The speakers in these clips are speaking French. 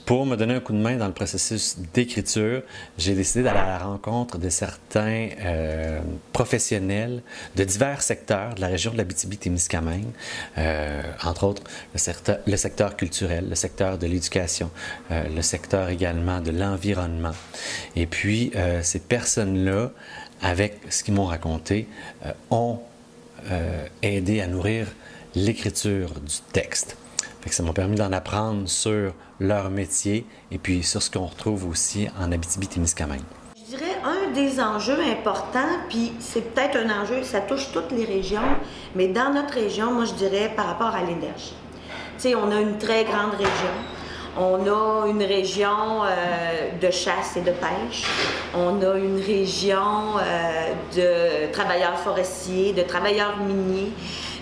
Pour me donner un coup de main dans le processus d'écriture, j'ai décidé d'aller à la rencontre de certains professionnels de divers secteurs de la région de l'Abitibi-Témiscamingue, entre autres le secteur culturel, le secteur de l'éducation, le secteur également de l'environnement. Et puis, ces personnes-là, avec ce qu'ils m'ont raconté, ont aidé à nourrir l'écriture du texte. Fait que ça m'a permis d'en apprendre sur leur métier et puis sur ce qu'on retrouve aussi en Abitibi-Témiscamingue. Je dirais un des enjeux importants, puis c'est peut-être un enjeu, ça touche toutes les régions, mais dans notre région, moi je dirais par rapport à l'énergie. Tu sais, on a une très grande région. On a une région de chasse et de pêche. On a une région de travailleurs forestiers, de travailleurs miniers.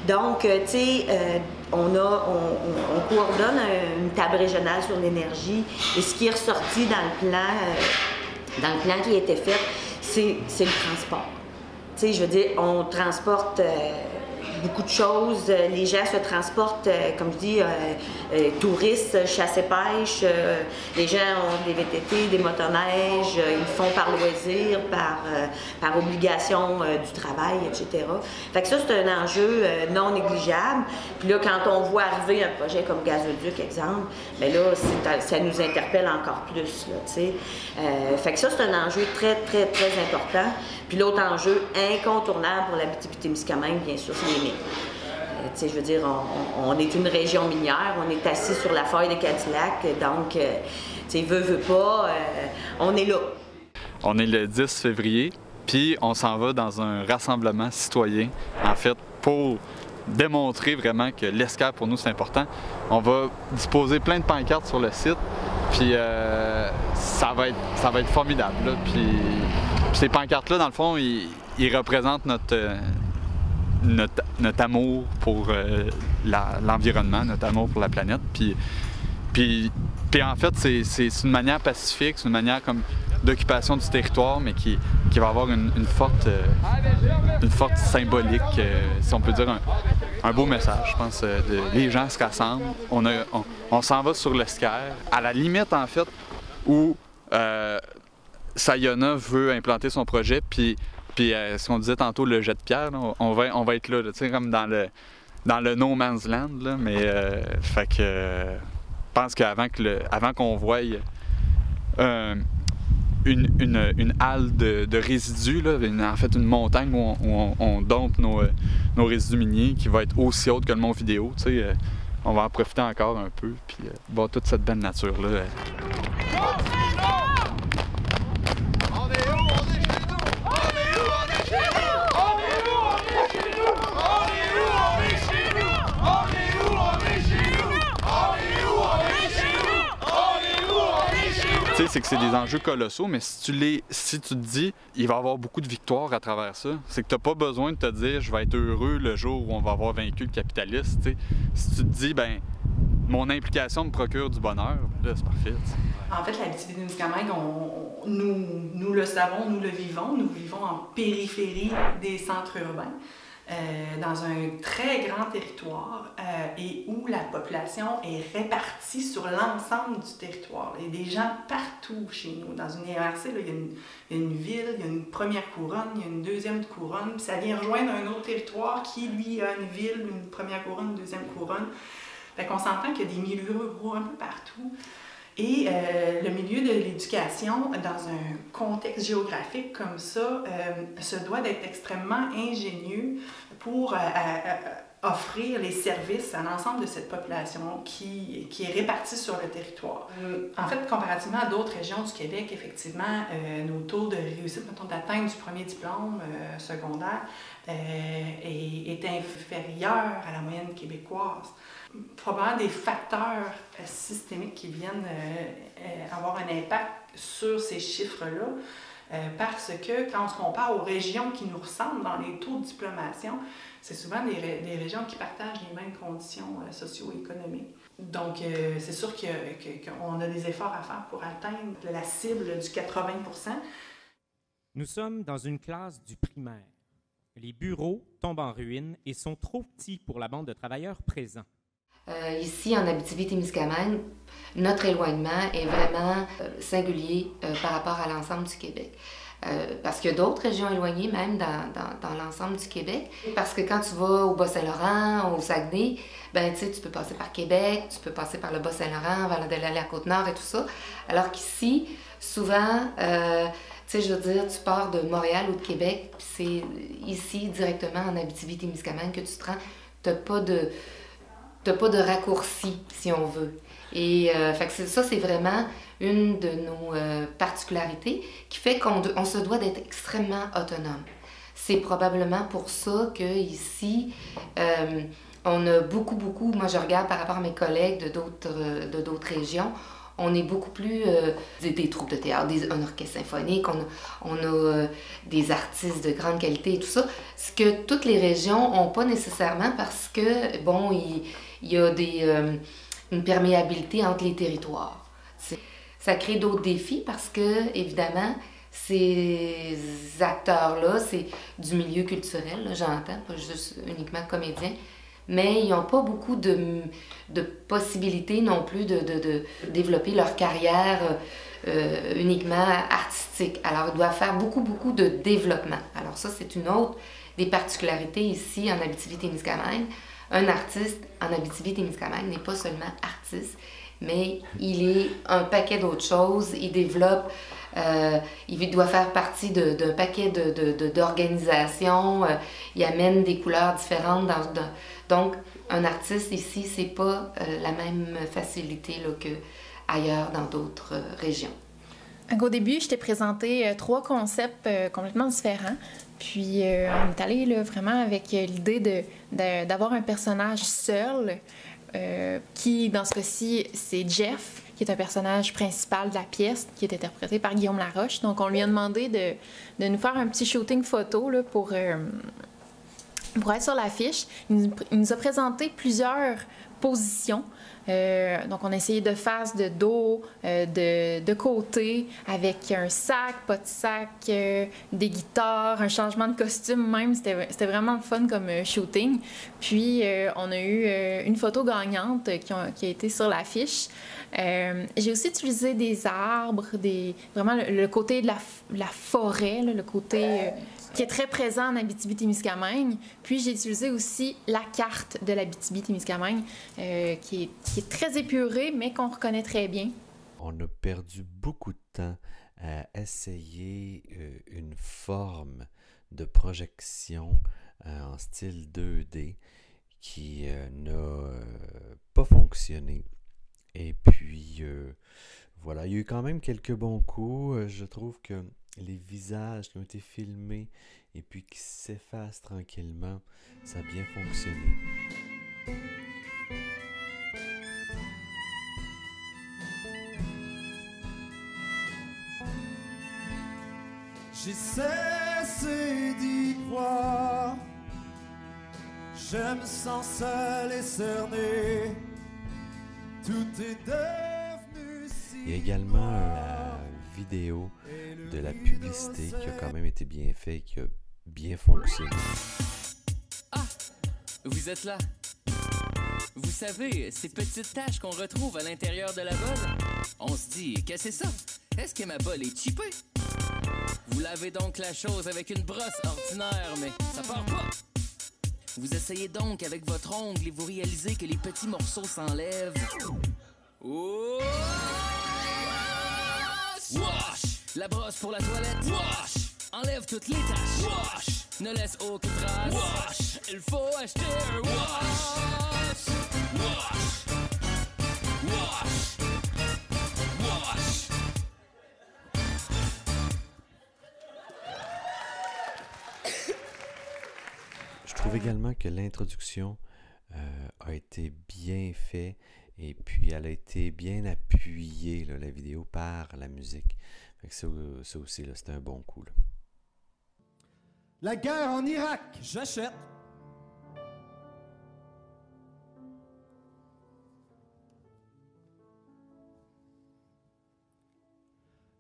Donc, tu sais, on coordonne une table régionale sur l'énergie et ce qui est ressorti dans le plan qui a été fait, c'est le transport. Tu sais, je veux dire, on transporte beaucoup de choses. Les gens se transportent, comme je dis, touristes, chasse et pêche. Les gens ont des VTT, des motoneiges. Ils le font par loisir, par obligation du travail, etc. Fait que ça, c'est un enjeu non négligeable. Puis là, quand on voit arriver un projet comme Gazoduc, exemple, bien là, ça nous interpelle encore plus, là, tu sais. Fait que ça, c'est un enjeu très, très, très important. Puis l'autre enjeu incontournable pour l'Abitibi-Témiscamingue, bien sûr, c'est les mines. Tu sais, je veux dire, on est une région minière, on est assis sur la faille de Cadillac, donc, tu sais, veut pas, on est là. On est le 10 février, puis on s'en va dans un rassemblement citoyen, en fait, pour démontrer vraiment que l'escale, pour nous, c'est important. On va disposer plein de pancartes sur le site, puis ça va être formidable, là. Puis ces pancartes-là, dans le fond, ils représentent notre amour pour l'environnement, notre amour pour la planète. Puis en fait, c'est une manière pacifique, c'est une manière comme d'occupation du territoire, mais qui va avoir une forte symbolique, si on peut dire un beau message, je pense. Les gens se rassemblent, on s'en va sur l'esquerre, à la limite, en fait, où Sayona veut implanter son projet, puis ce qu'on disait tantôt, le jet de pierre, là, on va être là, tu sais, comme dans le no man's land, là, mais fait que je pense qu'avant qu'on voie une halle de résidus, là, en fait une montagne où on dompe nos résidus miniers qui va être aussi haute que le mont vidéo, tu sais, on va en profiter encore un peu, puis voir toute cette belle nature-là. Tu sais, c'est que c'est des enjeux colossaux, mais si tu te dis, il va y avoir beaucoup de victoires à travers ça, c'est que tu n'as pas besoin de te dire, je vais être heureux le jour où on va avoir vaincu le capitaliste. Tu sais. Si tu te dis, ben mon implication me procure du bonheur, ben là, c'est parfait. T'sais. En fait, l'Abitibi-Témiscamingue, nous le savons, nous le vivons. Nous vivons en périphérie des centres urbains. Dans un très grand territoire et où la population est répartie sur l'ensemble du territoire. Il y a des gens partout chez nous. Dans une IRC, là, il y a une ville, il y a une première couronne, il y a une deuxième couronne, puis ça vient rejoindre un autre territoire qui, lui, a une ville, une première couronne, une deuxième couronne. Fait qu'on s'entend qu'il y a des milieux ruraux un peu partout. Et le milieu de l'éducation, dans un contexte géographique comme ça, se doit d'être extrêmement ingénieux pour offrir les services à l'ensemble de cette population qui est répartie sur le territoire. En fait, comparativement à d'autres régions du Québec, effectivement, nos taux de réussite, mettons, d'atteinte du premier diplôme secondaire est inférieur à la moyenne québécoise. Probablement des facteurs systémiques qui viennent avoir un impact sur ces chiffres-là, parce que quand on se compare aux régions qui nous ressemblent dans les taux de diplomation, c'est souvent des régions qui partagent les mêmes conditions socio-économiques. Donc, c'est sûr qu'on a des efforts à faire pour atteindre la cible du 80%. Nous sommes dans une classe du primaire. Les bureaux tombent en ruine et sont trop petits pour la bande de travailleurs présents. Ici, en Abitibi-Témiscamingue, notre éloignement est vraiment singulier par rapport à l'ensemble du Québec. Parce qu'il y a d'autres régions éloignées, même dans l'ensemble du Québec. Parce que quand tu vas au Bas-Saint-Laurent, au Saguenay, ben, tu sais, tu peux passer par Québec, tu peux passer par le Bas-Saint-Laurent avant d'aller à la Côte-Nord et tout ça. Alors qu'ici, souvent, tu sais, je veux dire, tu pars de Montréal ou de Québec, puis c'est ici, directement en Abitibi-Témiscamingue, que tu te rends. T'as pas de raccourci, si on veut. Et fait que ça, c'est vraiment une de nos particularités qui fait qu'on se doit d'être extrêmement autonome. C'est probablement pour ça qu'ici, on a beaucoup, moi je regarde par rapport à mes collègues de d'autres régions, on est beaucoup plus des troupes de théâtre, un orchestre symphonique, on a des artistes de grande qualité et tout ça, ce que toutes les régions n'ont pas nécessairement parce que, bon, il y a une perméabilité entre les territoires. Ça crée d'autres défis parce que, évidemment, ces acteurs-là, c'est du milieu culturel, là, j'entends, pas juste uniquement comédiens, mais ils n'ont pas beaucoup de possibilités non plus de développer leur carrière uniquement artistique. Alors, ils doivent faire beaucoup de développement. Alors ça, c'est une autre des particularités ici en Abitibi-Témiscamingue. Un artiste en Abitibi-Témiscamingue n'est pas seulement artiste, mais il est un paquet d'autres choses. Il développe, il doit faire partie d'un paquet d'organisations. Il amène des couleurs différentes. Donc, un artiste ici, c'est pas la même facilité là, qu'ailleurs dans d'autres régions. Au début, je t'ai présenté 3 concepts complètement différents. Puis, on est allé là, vraiment avec l'idée d'avoir un personnage seul, qui, dans ce cas-ci, c'est Jeff, qui est un personnage principal de la pièce, qui est interprété par Guillaume Laroche. Donc, on lui a demandé de nous faire un petit shooting photo là, pour être sur l'affiche. Il nous a présenté plusieurs positions. Donc, on a essayé de face, de dos, de côté, avec un sac, pas de sac, des guitares, un changement de costume même. C'était vraiment fun comme shooting. Puis, on a eu une photo gagnante qui a été sur l'affiche. J'ai aussi utilisé des arbres, vraiment le côté de la forêt, là, le côté qui est très présent en Abitibi-Témiscamingue. Puis j'ai utilisé aussi la carte de l'Abitibi-Témiscamingue, qui est très épurée, mais qu'on reconnaît très bien. On a perdu beaucoup de temps à essayer une forme de projection en style 2D qui n'a pas fonctionné. Et puis, voilà, il y a eu quand même quelques bons coups. Je trouve que les visages qui ont été filmés et puis qui s'effacent tranquillement, ça a bien fonctionné. J'ai cessé d'y croire. Je me sens seul et cerné. Tout est devenu si. Il y a également la vidéo de la publicité qui a quand même été bien fait et qui a bien fonctionné. Ah! Vous êtes là! Vous savez, ces petites taches qu'on retrouve à l'intérieur de la bolle? On se dit, qu'est-ce que c'est ça? Est-ce que ma bolle est chippée? Vous lavez donc la chose avec une brosse ordinaire, mais ça part pas! Vous essayez donc avec votre ongle et vous réalisez que les petits morceaux s'enlèvent. Oh! Wash! La brosse pour la toilette. Wash! Enlève toutes les taches. Wash! Ne laisse aucune trace. Wash! Il faut acheter un wash! Wash! Wash! Wash! Je trouve également que l'introduction a été bien faite et puis elle a été bien appuyée, là, la vidéo, par la musique. Fait que ça aussi, là, c'était un bon coup. Là. La guerre en Irak, j'achète.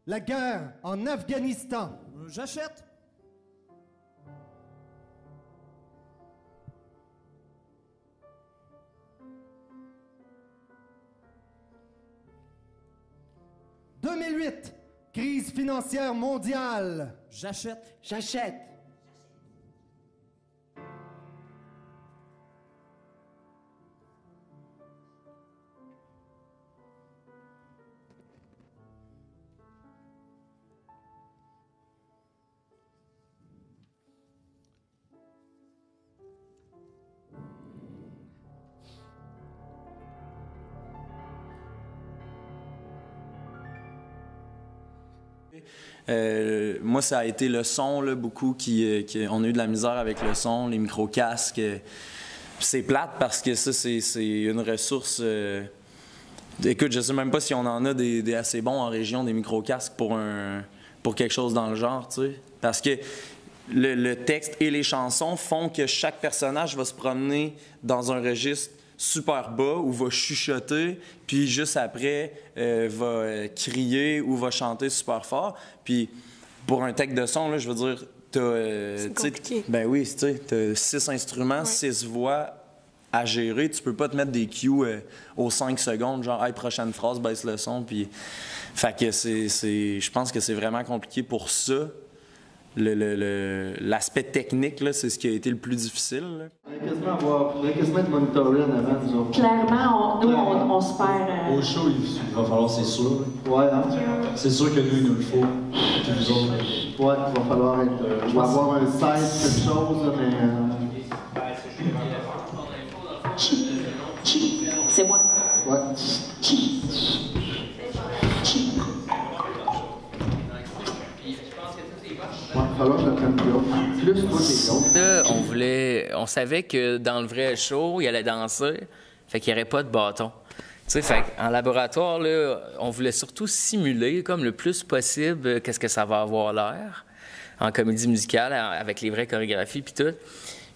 La guerre en Afghanistan, j'achète. 2008, crise financière mondiale. J'achète. J'achète. Moi, ça a été le son, là, beaucoup on a eu de la misère avec le son, les micro-casques. C'est plate parce que ça, c'est une ressource. Écoute, je sais même pas si on en a des assez bons en région, des micro-casques pour quelque chose dans le genre, tu sais. Parce que le texte et les chansons font que chaque personnage va se promener dans un registre super bas ou va chuchoter, puis juste après va crier ou va chanter super fort. Puis pour un texte de son, là, je veux dire, c'est compliqué. Ben oui, tu sais, t'as 6 instruments, 6 voix à gérer. Tu peux pas te mettre des cues aux 5 secondes, genre, hey, prochaine phrase, baisse le son. Puis, fait que je pense que c'est vraiment compliqué pour ça. L'aspect technique, c'est ce qui a été le plus difficile. Il faudrait quasiment être monitoré en avant, disons. Clairement, on se perd. Au show, il va falloir, c'est sûr. Ouais, hein? C'est sûr que nous, il nous le faut. Puis nous autres. Ouais, il va falloir être. Je vais avoir un site, quelque chose, mais. C'est moi. Ouais. Là, on savait que dans le vrai show, il allait danser, fait qu'il n'y aurait pas de bâton. Tu sais, fait en laboratoire, là, on voulait surtout simuler comme le plus possible qu'est-ce que ça va avoir l'air en comédie musicale avec les vraies chorégraphies puis tout.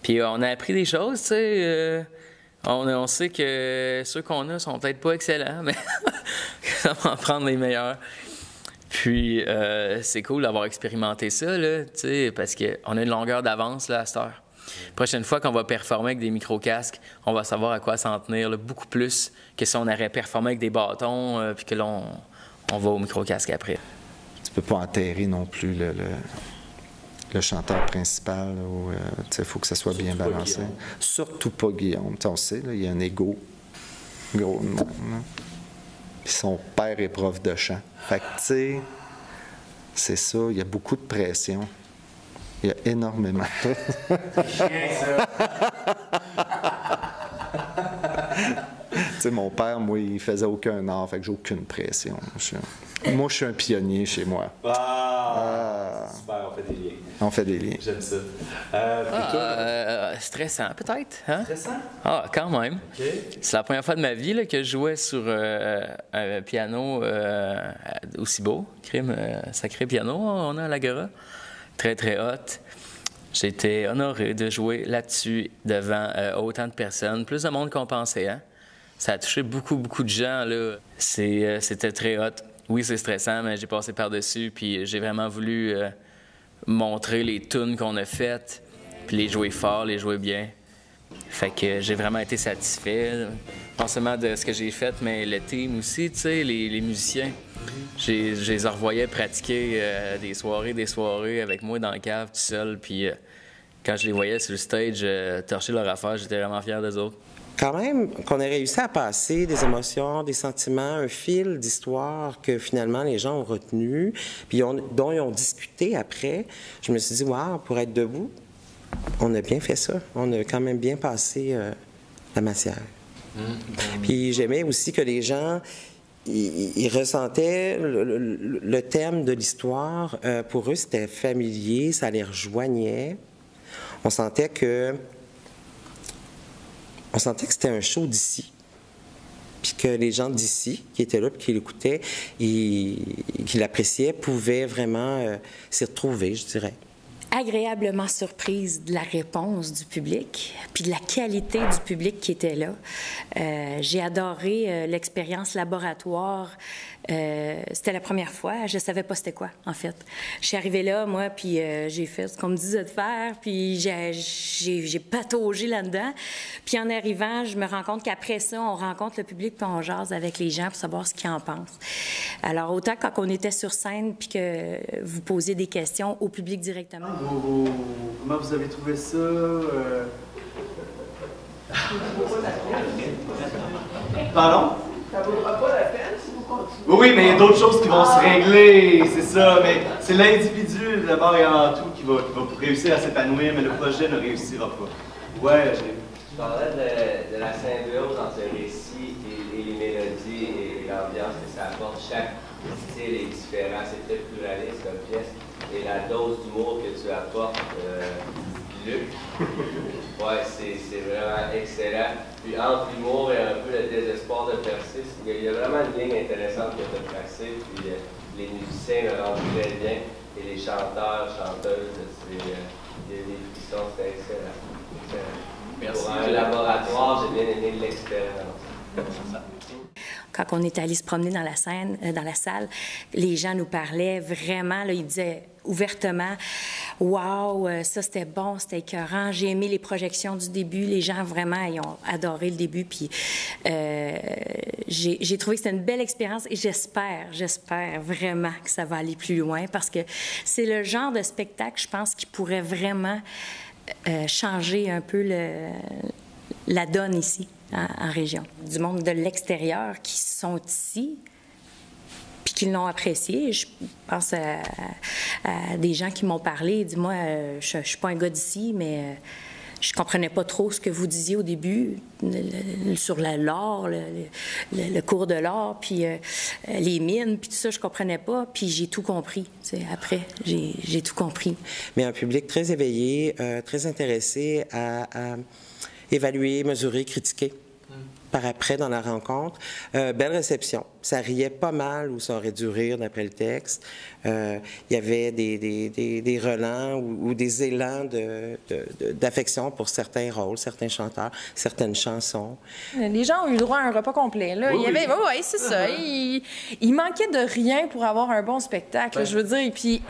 Puis on a appris des choses, tu sais. On sait que ceux qu'on a sont peut-être pas excellents, mais ça va en prendre les meilleurs. Puis, c'est cool d'avoir expérimenté ça, là, tu sais, parce qu'on a une longueur d'avance là, à cette heure. Prochaine fois qu'on va performer avec des micro-casques, on va savoir à quoi s'en tenir là, beaucoup plus que si on aurait performé avec des bâtons, puis que là, on va au micro-casque après. Tu peux pas enterrer non plus le chanteur principal. Il faut que ça soit bien balancé. Surtout pas Guillaume. T'sais, on sait, il y a un ego gros de monde. Puis son père est prof de chant. Fait que, tu sais, c'est ça, il y a beaucoup de pression. Il y a énormément de... Tu sais, mon père, moi, il faisait aucun art, fait que j'ai aucune pression. Moi, je suis un pionnier chez moi. Super, on fait des liens. On fait des liens. J'aime ça. Stressant, peut-être. Hein? Stressant? Ah, quand même. Okay. C'est la première fois de ma vie là, que je jouais sur un piano aussi beau. Sacré piano, on a à l'Agora. Très, très hot. J'ai été honoré de jouer là-dessus devant autant de personnes. Plus de monde qu'on pensait. Hein? Ça a touché beaucoup, beaucoup de gens. Là. C'était très hot. Oui, c'est stressant, mais j'ai passé par-dessus, puis j'ai vraiment voulu montrer les tunes qu'on a faites, puis les jouer fort, les jouer bien. Fait que j'ai vraiment été satisfait, non seulement de ce que j'ai fait, mais le team aussi, tu sais, les musiciens. Je les revoyais pratiquer des soirées avec moi dans la cave, tout seul, puis quand je les voyais sur le stage torcher leur affaire, j'étais vraiment fier d'eux autres. Quand même, qu'on ait réussi à passer des émotions, des sentiments, un fil d'histoire que finalement les gens ont retenu, puis dont ils ont discuté après, je me suis dit, wow, pour être debout, on a bien fait ça. On a quand même bien passé la matière. Puis j'aimais aussi que les gens, ils ressentaient le thème de l'histoire. Pour eux, c'était familier, ça les rejoignait. On sentait que c'était un show d'ici, puis que les gens d'ici, qui étaient là, puis qui l'écoutaient, et qui l'appréciaient, pouvaient vraiment s'y retrouver, je dirais. Agréablement surprise de la réponse du public, puis de la qualité du public qui était là. J'ai adoré l'expérience laboratoire c'était la première fois. Je savais pas c'était quoi, en fait. Je suis arrivée là, moi, puis j'ai fait ce qu'on me disait de faire, puis j'ai pataugé là-dedans. Puis en arrivant, je me rends compte qu'après ça, on rencontre le public puis on jase avec les gens pour savoir ce qu'ils en pensent. Alors, autant quand on était sur scène puis que vous posiez des questions au public directement. Comment vous avez trouvé ça? Pardon? Ça vaudra pas la peine si vous continuez? Oui, mais il y a d'autres choses qui vont se régler, c'est ça. Mais c'est l'individu, d'abord et avant tout, qui va réussir à s'épanouir, mais le projet ne réussira pas. Ouais, Je parlais de la symbiose entre le récit et les mélodies et l'ambiance que ça apporte. Chaque style est différent, c'est très pluraliste comme pièce. Et la dose d'humour que tu apportes, Luc, ouais, c'est vraiment excellent. Puis entre l'humour et un peu le désespoir de percer, il y a vraiment une ligne intéressante que tu as tracée. Puis les musiciens le rendent très bien. Et les chanteurs, chanteuses, il y a des frissons, c'est excellent. Merci. Pour un laboratoire, j'ai bien aimé l'expérience. Quand on est allé se promener dans la salle, les gens nous parlaient vraiment, là, ils disaient ouvertement « Wow, ça c'était bon, c'était écœurant, j'ai aimé les projections du début. » Les gens vraiment, ils ont adoré le début. Puis j'ai trouvé que c'était une belle expérience et j'espère vraiment que ça va aller plus loin parce que c'est le genre de spectacle, je pense, qui pourrait vraiment changer un peu la donne ici. En région. Du monde de l'extérieur qui sont ici puis qui l'ont apprécié. Je pense à des gens qui m'ont parlé. Dis-moi, je ne suis pas un gars d'ici, mais je comprenais pas trop ce que vous disiez au début sur l'or, le cours de l'or, puis les mines, puis tout ça, je comprenais pas. Puis j'ai tout compris. Après, j'ai tout compris. Mais un public très éveillé, très intéressé à évaluer, mesurer, critiquer par après dans la rencontre. Belle réception. Ça riait pas mal ou ça aurait dû rire d'après le texte. Il y avait des relents ou des élans d'affection pour certains rôles, certains chanteurs, certaines chansons. Les gens ont eu droit à un repas complet. Là. Oui, Oui, c'est ça. Il manquait de rien pour avoir un bon spectacle, ouais. Je veux dire. Et puis,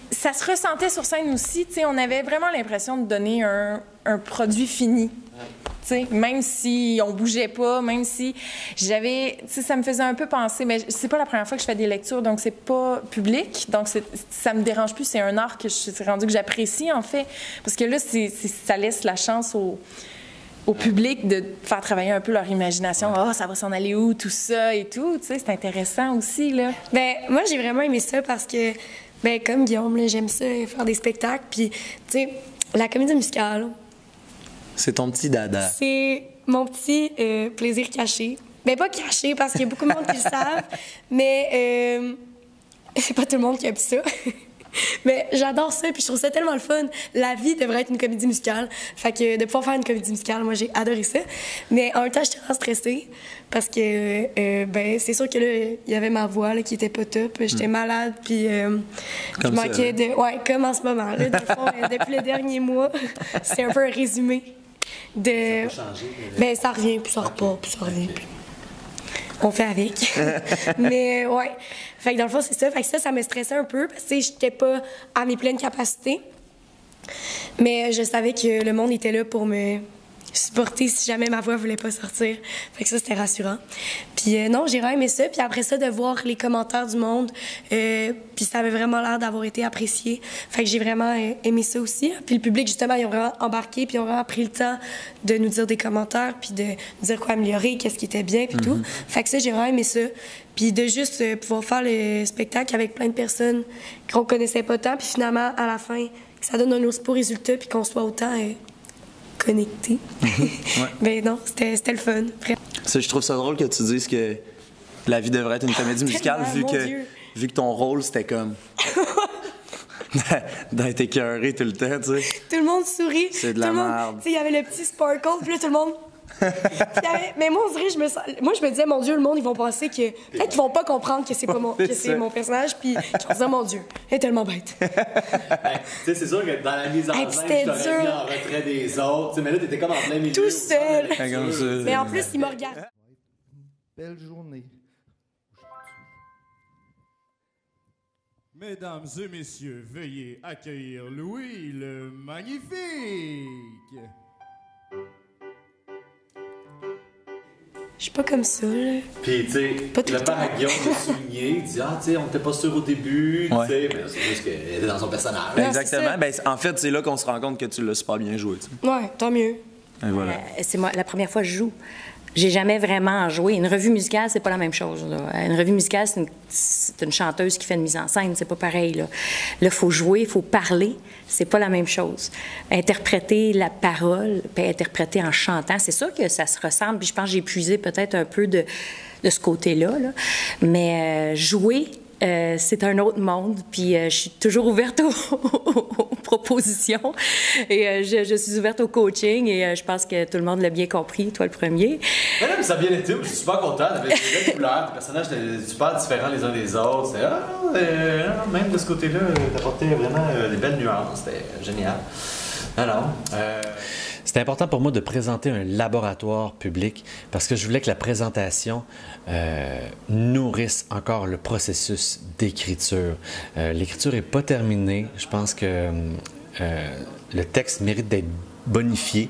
ça se ressentait sur scène aussi. On avait vraiment l'impression de donner un produit fini. T'sais, même si on bougeait pas, même si ça me faisait un peu penser, mais c'est pas la première fois que je fais des lectures, donc c'est pas public, donc ça me dérange plus, c'est un art que c'est rendu que j'apprécie en fait, parce que là, ça laisse la chance au public de faire travailler un peu leur imagination. Ah, ça va s'en aller où, tout ça et tout, tu sais, c'est intéressant aussi, là. Ben moi, j'ai vraiment aimé ça parce que, ben comme Guillaume, là, j'aime ça, faire des spectacles, puis, tu sais, la comédie musicale, c'est ton petit dada. C'est mon petit plaisir caché. Ben pas caché, parce qu'il y a beaucoup de monde qui le savent, mais c'est pas tout le monde qui aime ça. Mais j'adore ça, puis je trouve ça tellement le fun. La vie devrait être une comédie musicale. Fait que de pouvoir faire une comédie musicale, moi, j'ai adoré ça. Mais en même temps, j'étais vraiment stressée, parce que, ben, c'est sûr que là, il y avait ma voix là, qui était pas top. J'étais malade, puis je manquais de... Ouais, comme en ce moment. Là, des fois, depuis les derniers mois, c'est un peu un résumé de... Ça a pas changé? Ben, ça revient, puis ça repart, puis ça revient, puis... On fait avec. Mais ouais. Fait que dans le fond, c'est ça. Fait que ça me stressait un peu parce que j'étais pas à mes pleines capacités. Mais je savais que le monde était là pour me supporter si jamais ma voix voulait pas sortir. Fait que ça, c'était rassurant. Puis non, j'ai vraiment aimé ça. Puis après ça, de voir les commentaires du monde, puis ça avait vraiment l'air d'avoir été apprécié. Fait que j'ai vraiment aimé ça aussi. Puis le public, justement, ils ont vraiment embarqué, puis ils ont vraiment pris le temps de nous dire des commentaires, puis de nous dire quoi améliorer, qu'est-ce qui était bien, puis tout. Fait que ça, j'ai vraiment aimé ça. Puis de juste pouvoir faire le spectacle avec plein de personnes qu'on connaissait pas tant, puis finalement, à la fin, que ça donne un aussi beau résultat, puis qu'on soit autant... connecté. Ouais. Ben non, c'était le fun. Je trouve ça drôle que tu dises que la vie devrait être une comédie musicale, vu que ton rôle, c'était comme d'être écœuré tout le temps, tu sais. Tout le monde sourit. C'est de la merde. Tu sais, il y avait le petit sparkle, puis là, tout le monde... mais moi, on dirait, je me disais, mon Dieu, le monde, ils vont penser que... Peut-être qu'ils vont pas comprendre que c'est pas mon personnage, puis qu'ils vont dire, mon Dieu, elle est tellement bête. Tu sais, c'est sûr que dans la mise en scène, je t'aurais mis en retrait des autres. T'sais, mais là, t'étais comme en plein milieu. Tout seul. Mais en plus, il me regarde. Belle journée. Mesdames et messieurs, veuillez accueillir Louis le Magnifique. Je suis pas comme ça, là. Puis, tu sais, le père à Guillaume l'a souligné, il dit ah, tu sais, on n'était pas sûr au début, tu sais, mais c'est juste qu'elle est dans son personnage. Exactement. Ben, en fait, c'est là qu'on se rend compte que tu l'as super bien joué. T'sais. Ouais, tant mieux. Et voilà. C'est moi, la première fois que je joue. J'ai jamais vraiment joué. Une revue musicale, c'est pas la même chose. Là. Une revue musicale, c'est une chanteuse qui fait une mise en scène, c'est pas pareil. Là, il faut jouer, il faut parler, c'est pas la même chose. Interpréter la parole, puis interpréter en chantant, c'est sûr que ça se ressemble, puis je pense que j'ai épuisé peut-être un peu de ce côté-là. Là. Mais jouer, c'est un autre monde, puis je suis toujours ouverte aux propositions et je suis ouverte au coaching et je pense que tout le monde l'a bien compris, toi le premier. Ouais, mais ça a bien été, je suis super content, avec des belles couleurs, les personnages étaient super différents les uns des autres, même de ce côté-là, t'apportais vraiment des belles nuances, c'était génial. C'était important pour moi de présenter un laboratoire public parce que je voulais que la présentation nourrisse encore le processus d'écriture. L'écriture n'est pas terminée. Je pense que le texte mérite d'être bonifié.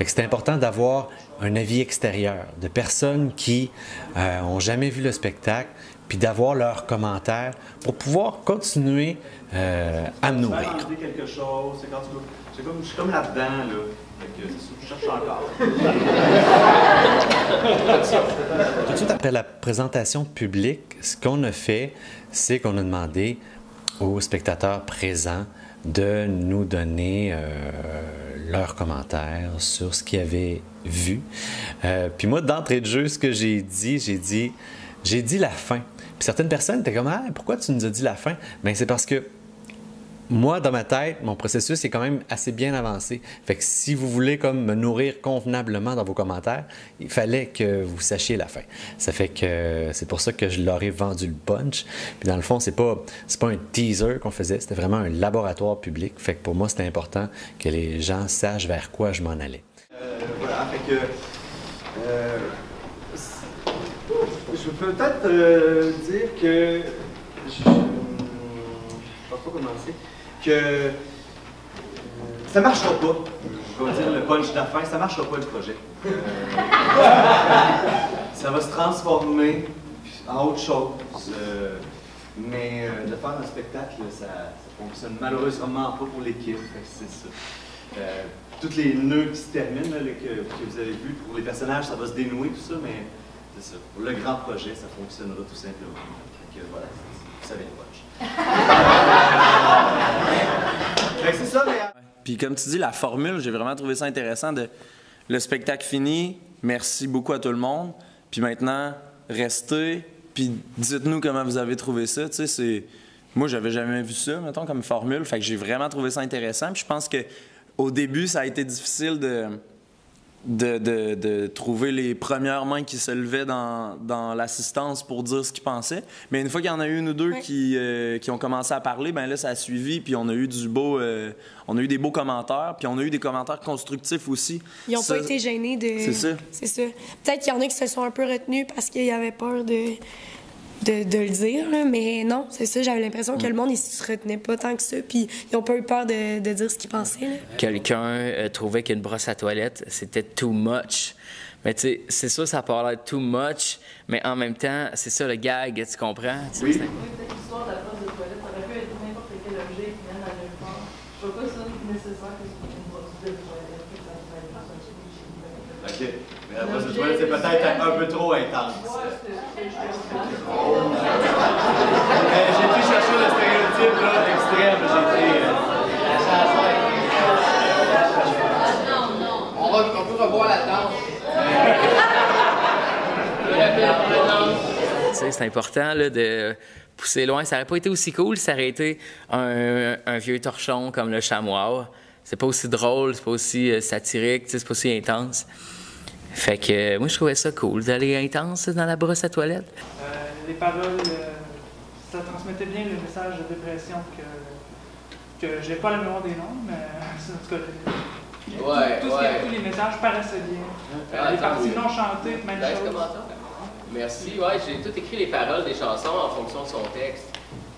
C'est important d'avoir un avis extérieur de personnes qui n'ont jamais vu le spectacle, puis d'avoir leurs commentaires pour pouvoir continuer à me nourrir. Quelque chose, c'est quand tu veux. Je suis comme là-dedans, là. Je cherche encore. Tout de suite après la présentation publique, ce qu'on a fait, c'est qu'on a demandé aux spectateurs présents de nous donner leurs commentaires sur ce qu'ils avaient vu. Puis moi, d'entrée de jeu, ce que j'ai dit la fin. Puis certaines personnes étaient comme « Ah, pourquoi tu nous as dit la fin? » Bien, c'est parce que moi, dans ma tête, mon processus est quand même assez bien avancé. Fait que si vous voulez comme me nourrir convenablement dans vos commentaires, il fallait que vous sachiez la fin. Ça fait que c'est pour ça que je leur ai vendu le punch. Puis dans le fond, c'est pas un teaser qu'on faisait, c'était vraiment un laboratoire public. Fait que pour moi, c'était important que les gens sachent vers quoi je m'en allais. Voilà, fait que je peux peut-être dire que je sais pas commencer. Que ça ne marchera pas. Je vais dire le punch de la fin, ça ne marchera pas le projet. Ça va se transformer en autre chose. Mais de faire un spectacle, ça fonctionne malheureusement pas pour l'équipe. C'est ça. Tous les nœuds qui se terminent, là, que vous avez vus, pour les personnages, ça va se dénouer, tout ça, mais c'est ça. Pour le grand projet, ça fonctionnera tout simplement. Donc, voilà, vous savez le punch. C'est ça, mais... Puis comme tu dis, la formule, j'ai vraiment trouvé ça intéressant de le spectacle fini, merci beaucoup à tout le monde, puis maintenant, restez, puis dites-nous comment vous avez trouvé ça, tu sais, c'est... Moi, j'avais jamais vu ça, mettons, comme formule, fait que j'ai vraiment trouvé ça intéressant, puis je pense que au début, ça a été difficile de trouver les premières mains qui se levaient dans l'assistance pour dire ce qu'ils pensaient. Mais une fois qu'il y en a eu une ou deux qui ont commencé à parler, ben là, ça a suivi, puis on a eu on a eu des beaux commentaires, puis on a eu des commentaires constructifs aussi. Ils n'ont pas été gênés de... C'est ça. C'est ça. Peut-être qu'il y en a qui se sont un peu retenus parce qu'ils avaient peur de le dire, là, mais non, c'est ça, j'avais l'impression que le monde, il se retenait pas tant que ça, puis ils ont pas eu peur de dire ce qu'ils pensaient. Là. Quelqu'un trouvait qu'une brosse à toilette, c'était too much. Mais tu sais, c'est sûr, ça peut l'air too much, mais en même temps, c'est ça le gag, tu comprends? Oui. Peut-être l'histoire de la brosse de toilette, ça aurait pu être n'importe quel objet qui vient dans nulle part. Je vois pas ça nécessaire que ce soit une brosse de toilette, que ça soit une brosse de toilette. OK. Mais la brosse de toilette, c'est peut-être un peu trop intense. J'ai été chercher le stéréotype là, extrême. On peut revoir la danse. C'est important là, de pousser loin. Ça n'aurait pas été aussi cool si ça aurait été un vieux torchon comme le chamois. C'est pas aussi drôle, c'est pas aussi satirique, c'est pas aussi intense. Fait que moi, je trouvais ça cool d'aller intense dans la brosse à toilette. Les paroles, ça transmettait bien le message de dépression que j'ai pas la mémoire des noms, mais en tout cas, tous les messages paraissaient bien. Les parties non chantées, même chose. Merci. Ouais, j'ai tout écrit les paroles des chansons en fonction de son texte.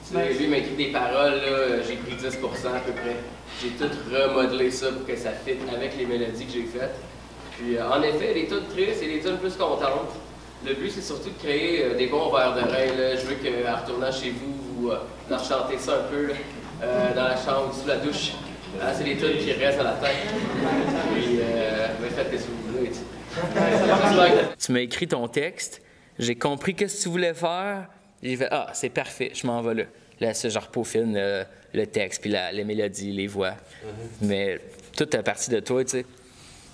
Tu sais, lui, il m'a écrit des paroles, là, j'ai pris 10% à peu près. J'ai tout remodelé ça pour que ça fitte avec les mélodies que j'ai faites. Puis, en effet, les tunes tristes et les tunes plus contentes. Le but, c'est surtout de créer des bons vers d'oreille. Je veux qu'en retournant chez vous, vous en chantez ça un peu là, dans la chambre, sous la douche. C'est des tunes qui restent dans la tête. Puis, faites ce que vous voulez. Tu m'as écrit ton texte, j'ai compris ce que tu voulais faire, j'ai fait « Ah, c'est parfait, je m'en vais là ». Là, ça, je repaufine le texte, puis les mélodies, les voix. Mais tout est parti de toi, tu sais.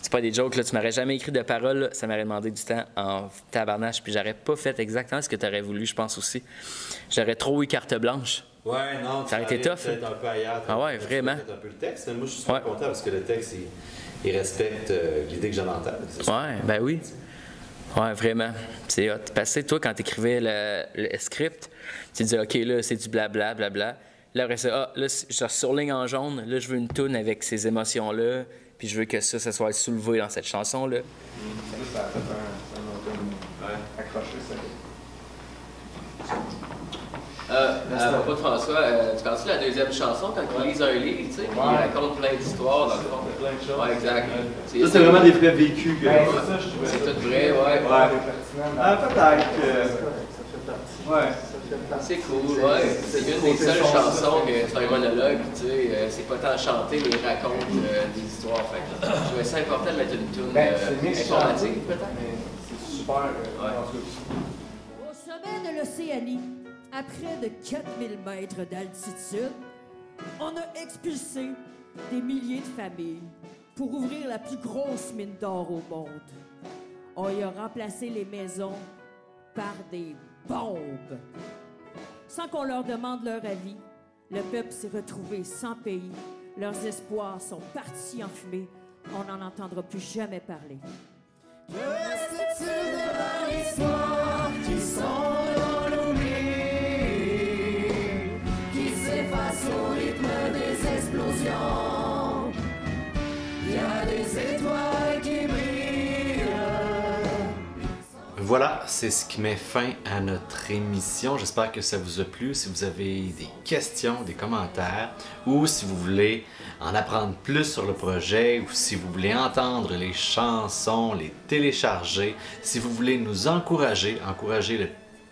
C'est pas des jokes, là. Tu m'aurais jamais écrit de paroles, là. Ça m'aurait demandé du temps en tabarnache, puis j'aurais pas fait exactement ce que tu aurais voulu, je pense aussi. J'aurais trop eu carte blanche. Ouais, non, ça aurait été tough. Peut-être un peu ailleurs. Ah ouais, vraiment. Un peu le texte, mais moi, je suis super content parce que le texte, il respecte l'idée que j'avais en tête. Ouais, ben oui. Ouais, vraiment. C'est hot. Parce que toi, quand tu écrivais le script, tu disais, OK, là, c'est du blabla, blabla. Là, après ça, là, je surligne en jaune. Là, je veux une toune avec ces émotions-là. Puis je veux que ça soit soulevé dans cette chanson-là. Ça a fait un automne accroché, ça. À propos de François, tu penses la deuxième chanson quand il lise un livre, tu sais, puis il raconte plein d'histoires dans le fond. Plein de choses. Ouais, exact. Ça, c'est vraiment des vrais vécus. C'est ça, je trouvais. C'est tout vrai, ouais. Peut-être que... Ouais. C'est cool, ouais. C'est une des seules chansons que tu fais un monologue, tu sais, c'est pas tant chanter, mais il raconte des histoires. Fait que je trouvais ça important de mettre une tune informative, peut-être. C'est super. Au sommet de l'Océanie, à près de 4000 mètres d'altitude, on a expulsé des milliers de familles pour ouvrir la plus grosse mine d'or au monde. On y a remplacé les maisons par des bombes. Sans qu'on leur demande leur avis, le peuple s'est retrouvé sans pays. Leurs espoirs sont partis en fumée. On n'en entendra plus jamais parler. Que reste-t-il de leur histoire qui sont dans l'oubli, qui s'effacent au rythme des explosions? Il y a des étoiles qui brillent. Voilà, c'est ce qui met fin à notre émission. J'espère que ça vous a plu. Si vous avez des questions, des commentaires, ou si vous voulez en apprendre plus sur le projet, ou si vous voulez entendre les chansons, les télécharger, si vous voulez nous encourager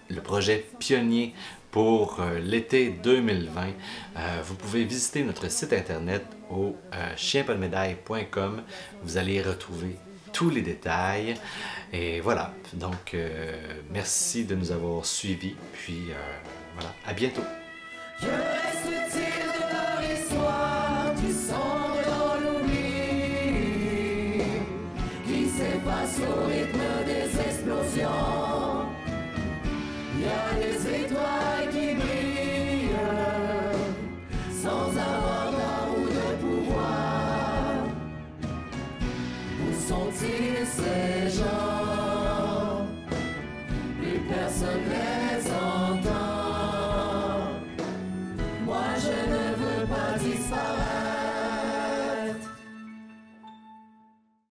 le projet pionnier pour l'été 2020, vous pouvez visiter notre site internet au chienpasdemédaille.com. Vous allez y retrouver tous les détails. Et voilà, donc merci de nous avoir suivis, puis voilà, à bientôt. Que reste-t-il de leur histoire qui sombre dans l'oubli, qui s'efface au rythme des explosions? Il y a des étoiles qui brillent sans avoir d'art ou de pouvoir. Où sont-ils ces gens? Plus personne n'est